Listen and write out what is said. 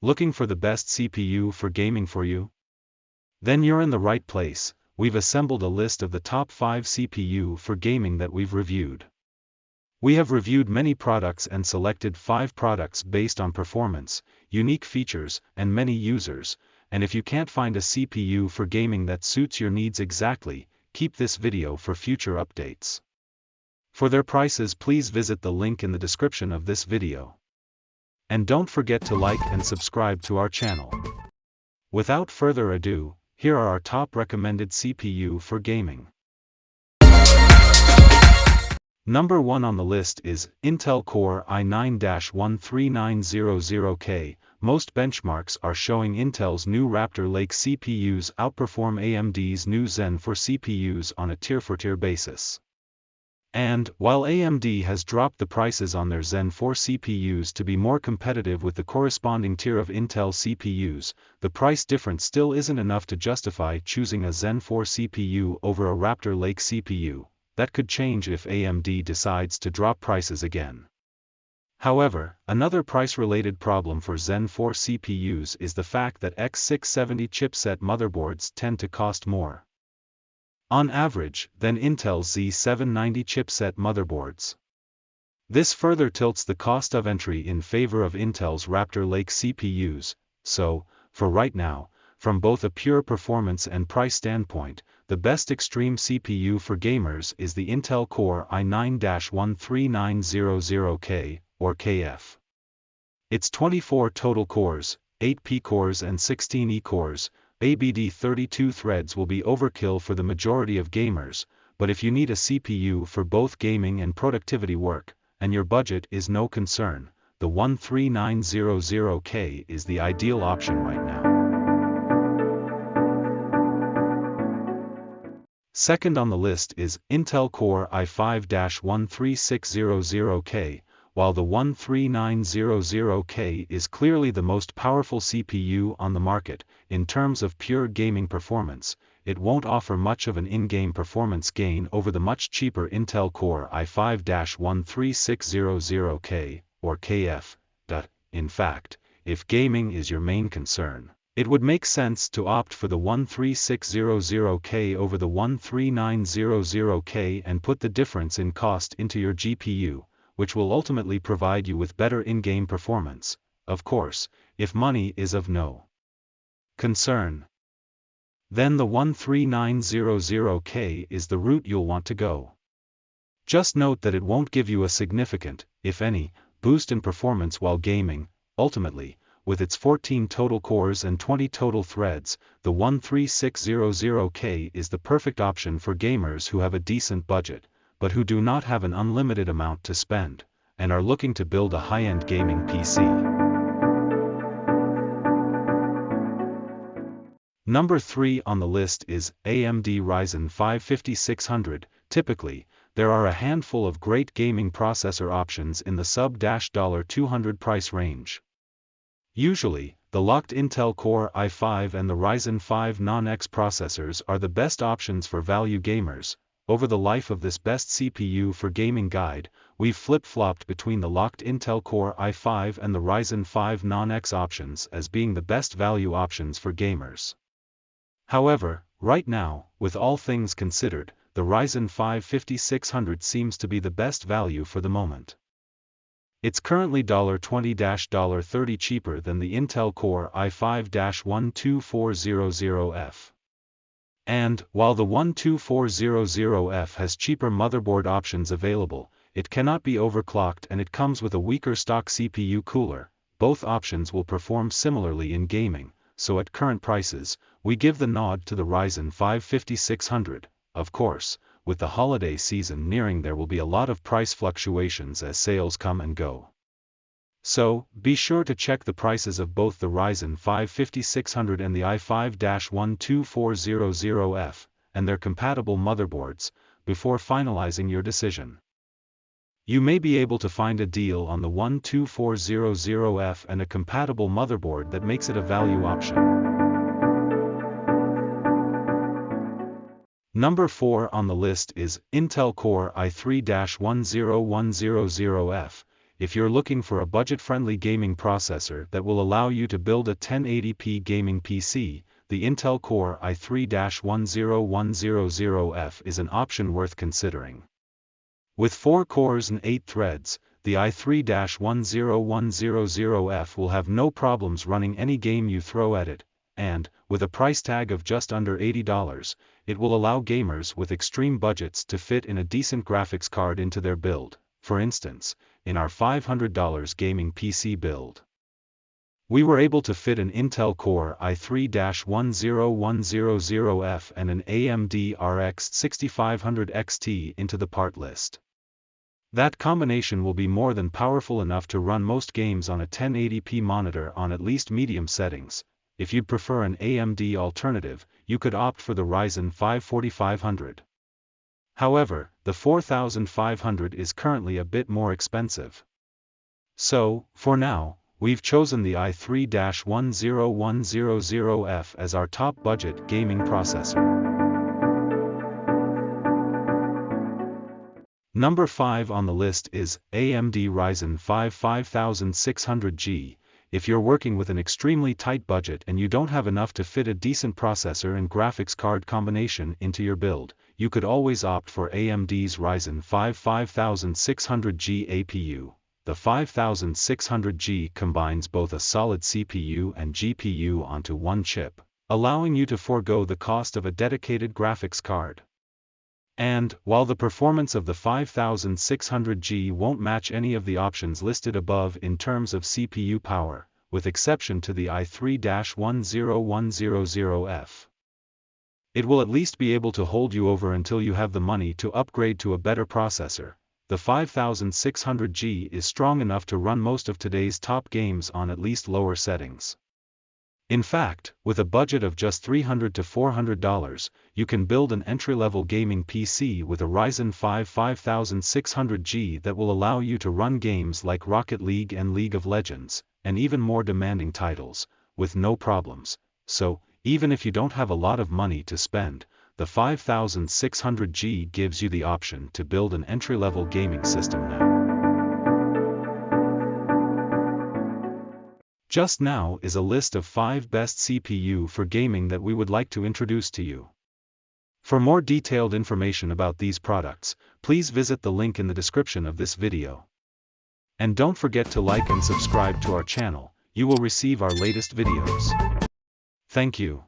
Looking for the best CPU for gaming for you? Then you're in the right place. We've assembled a list of the top 5 CPU for gaming that we've reviewed. We have reviewed many products and selected 5 products based on performance, unique features, and many users, and if you can't find a CPU for gaming that suits your needs exactly, keep this video for future updates. For their prices, please visit the link in the description of this video. And don't forget to like and subscribe to our channel. Without further ado, here are our top recommended CPU for gaming. Number 1 on the list is Intel Core i9-13900K. Most benchmarks are showing Intel's new Raptor Lake CPUs outperform AMD's new Zen 4 CPUs on a tier-for-tier basis. And, while AMD has dropped the prices on their Zen 4 CPUs to be more competitive with the corresponding tier of Intel CPUs, the price difference still isn't enough to justify choosing a Zen 4 CPU over a Raptor Lake CPU. That could change if AMD decides to drop prices again. However, another price-related problem for Zen 4 CPUs is the fact that X670 chipset motherboards tend to cost more, on average, than Intel's Z790 chipset motherboards. This further tilts the cost of entry in favor of Intel's Raptor Lake CPUs, so, for right now, from both a pure performance and price standpoint, the best extreme CPU for gamers is the Intel Core i9-13900K, or KF. Its 24 total cores, 8 P-cores and 16 E-cores, ABD 32 threads will be overkill for the majority of gamers, but if you need a CPU for both gaming and productivity work, and your budget is no concern, the 13900K is the ideal option right now. Second on the list is Intel Core i5-13600K. While the 13900K is clearly the most powerful CPU on the market, in terms of pure gaming performance, it won't offer much of an in-game performance gain over the much cheaper Intel Core i5-13600K, or KF. In fact, if gaming is your main concern, it would make sense to opt for the 13600K over the 13900K and put the difference in cost into your GPU, which will ultimately provide you with better in-game performance, of course, if money is of no concern. Then the 13900K is the route you'll want to go. Just note that it won't give you a significant, if any, boost in performance while gaming. Ultimately, with its 14 total cores and 20 total threads, the 13600K is the perfect option for gamers who have a decent budget, but who do not have an unlimited amount to spend, and are looking to build a high-end gaming PC. Number 3 on the list is AMD Ryzen 5 5600. Typically, there are a handful of great gaming processor options in the sub-$200 price range. Usually, the locked Intel Core i5 and the Ryzen 5 Non-X processors are the best options for value gamers. Over the life of this best CPU for gaming guide, we've flip-flopped between the locked Intel Core i5 and the Ryzen 5 Non-X options as being the best value options for gamers. However, right now, with all things considered, the Ryzen 5 5600 seems to be the best value for the moment. It's currently $20-$30 cheaper than the Intel Core i5-12400F. And, while the 12400F has cheaper motherboard options available, it cannot be overclocked and it comes with a weaker stock CPU cooler. Both options will perform similarly in gaming, so at current prices, we give the nod to the Ryzen 5 5600. Of course, with the holiday season nearing, there will be a lot of price fluctuations as sales come and go. So, be sure to check the prices of both the Ryzen 5 5600 and the i5-12400F, and their compatible motherboards, before finalizing your decision. You may be able to find a deal on the 12400F and a compatible motherboard that makes it a value option. Number 4 on the list is Intel Core i3-10100F. if you're looking for a budget-friendly gaming processor that will allow you to build a 1080p gaming PC, the Intel Core i3-10100F is an option worth considering. With 4 cores and 8 threads, the i3-10100F will have no problems running any game you throw at it, and, with a price tag of just under $80, it will allow gamers with extreme budgets to fit in a decent graphics card into their build. For instance, in our $500 gaming PC build, we were able to fit an Intel Core i3-10100F and an AMD RX 6500 XT into the part list. That combination will be more than powerful enough to run most games on a 1080p monitor on at least medium settings. If you'd prefer an AMD alternative, you could opt for the Ryzen 5 4500. However, the 4500 is currently a bit more expensive. So, for now, we've chosen the i3-10100F as our top budget gaming processor. Number 5 on the list is AMD Ryzen 5 5600G. If you're working with an extremely tight budget and you don't have enough to fit a decent processor and graphics card combination into your build, you could always opt for AMD's Ryzen 5 5600G APU. The 5600G combines both a solid CPU and GPU onto one chip, allowing you to forego the cost of a dedicated graphics card. And, while the performance of the 5600G won't match any of the options listed above in terms of CPU power, with exception to the i3-10100F, it will at least be able to hold you over until you have the money to upgrade to a better processor. The 5600G is strong enough to run most of today's top games on at least lower settings. In fact, with a budget of just $300 to $400, you can build an entry-level gaming PC with a Ryzen 5 5600G that will allow you to run games like Rocket League and League of Legends, and even more demanding titles, with no problems. So, even if you don't have a lot of money to spend, the 5600G gives you the option to build an entry-level gaming system now. Just now is a list of 5 best CPU for gaming that we would like to introduce to you. For more detailed information about these products, please visit the link in the description of this video. And don't forget to like and subscribe to our channel, you will receive our latest videos. Thank you.